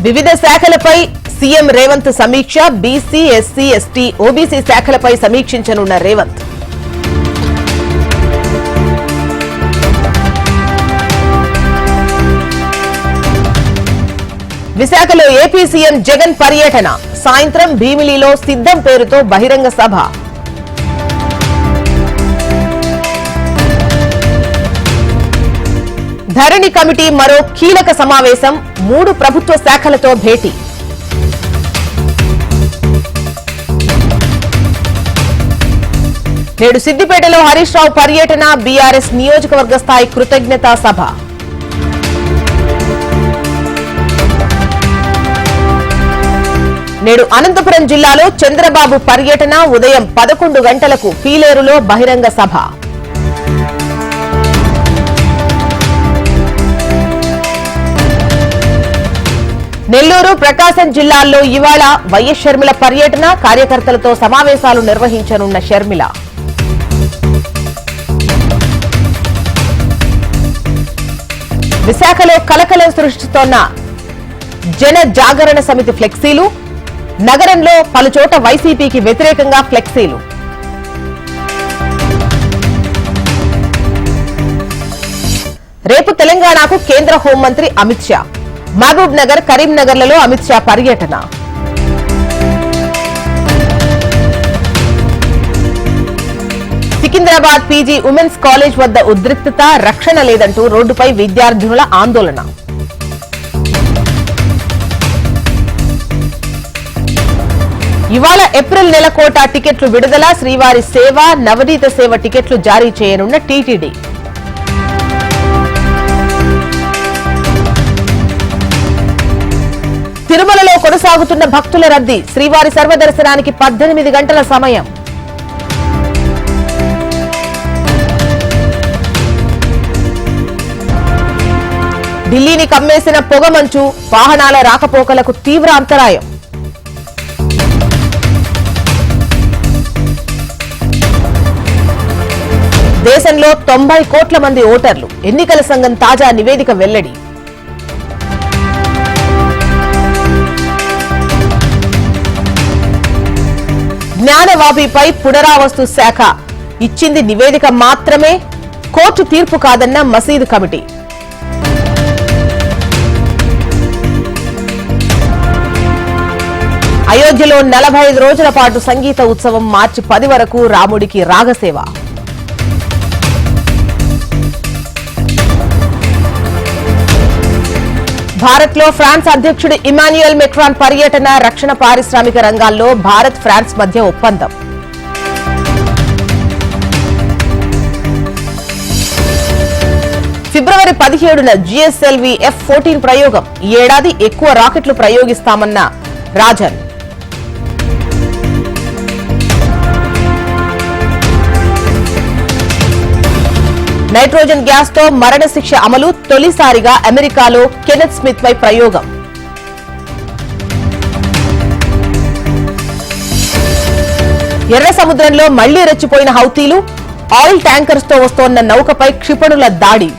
వివిధ శాఖలపై సీఎం రేవంత్ సమీక్ష. BC, SC, ST, OBC శాఖలపై సమీక్షించనున్న రేవంత్. విశాఖలో ఏపీ సీఎం జగన్ పర్యటన. సాయంత్రం భీమిలిలో సిద్ధం పేరుతో బహిరంగ సభ. ధరణి కమిటీ మరో కీలక సమావేశం. 3 ప్రభుత్వ శాఖలతో భేటీ. నేడు సిద్దిపేటలో హరీష్ రావు పర్యటన. బీఆర్ఎస్ నియోజకవర్గ స్థాయి కృతజ్ఞతా సభ. నేడు అనంతపురం జిల్లాలో చంద్రబాబు పర్యటన. ఉదయం 11 గంటలకు పీలేరులో బహిరంగ సభ. నెల్లూరు, ప్రకాశం జిల్లాల్లో ఇవాళ వైఎస్ షర్మిల పర్యటన. కార్యకర్తలతో సమావేశాలు నిర్వహించనున్న షర్మిల. విశాఖలో కలకలం సృష్టిస్తోన్న జన జాగరణ సమితి ఫ్లెక్సీలు. నగరంలో పలుచోట వైసీపీకి వ్యతిరేకంగా ఫ్లెక్సీలు. రేపు తెలంగాణకు కేంద్ర హోంమంత్రి అమిత్ షా. మహబూబ్ నగర్, కరీంనగర్లలో అమిత్ షా పర్యటన. సికింద్రాబాద్ పీజీ ఉమెన్స్ కాలేజ్ వద్ద ఉద్రిక్తత. రక్షణ లేదంటూ రోడ్డుపై విద్యార్థినుల ఆందోళన. ఇవాళ ఏప్రిల్ నెల కోటా టికెట్లు విడుదల. శ్రీవారి సేవ, నవనీత సేవ టికెట్లు జారీ చేయనున్న టీటీడీ. తిరుమలలో కొనసాగుతున్న భక్తుల రద్దీ. శ్రీవారి సర్వదర్శనానికి 18 గంటల సమయం. ఢిల్లీని కమ్మేసిన పొగమంచు. వాహనాల రాకపోకలకు తీవ్ర అంతరాయం. దేశంలో 90 కోట్ల మంది ఓటర్లు. ఎన్నికల సంఘం తాజా నివేదిక వెల్లడి. జ్ఞానవాపిపై పునరావస్తు శాఖ ఇచ్చింది నివేదిక మాత్రమే. కోర్టు తీర్పు కాదన్న మసీదు కమిటీ. అయోధ్యలో 45 రోజుల పాటు సంగీత ఉత్సవం. మార్చి 10 వరకు రాముడికి రాగసేవ. భారత్ లో ఫ్రాన్స్ అధ్యక్షుడు ఇమాన్యుయల్ మెక్రాన్ పర్యటన. రక్షణ, పారిశ్రామిక రంగాల్లో భారత్, ఫ్రాన్స్ మధ్య ఒప్పందం. ఫిబ్రవరి 17న జిఎస్ఎల్వి F-14 ప్రయోగం. ఈ ఏడాది ఎక్కువ రాకెట్లు ప్రయోగిస్తామన్న రాజన్. నైట్రోజన్ గ్యాస్ తో మరణశిక్ష అమలు. తొలిసారిగా అమెరికాలో కెనెత్ స్మిత్ పై ప్రయోగం. ఎర్ర సముద్రంలో మళ్లీ రెచ్చిపోయిన హౌతీలు. ఆయిల్ ట్యాంకర్స్ తో వస్తోన్న నౌకపై క్షిపణుల దాడి.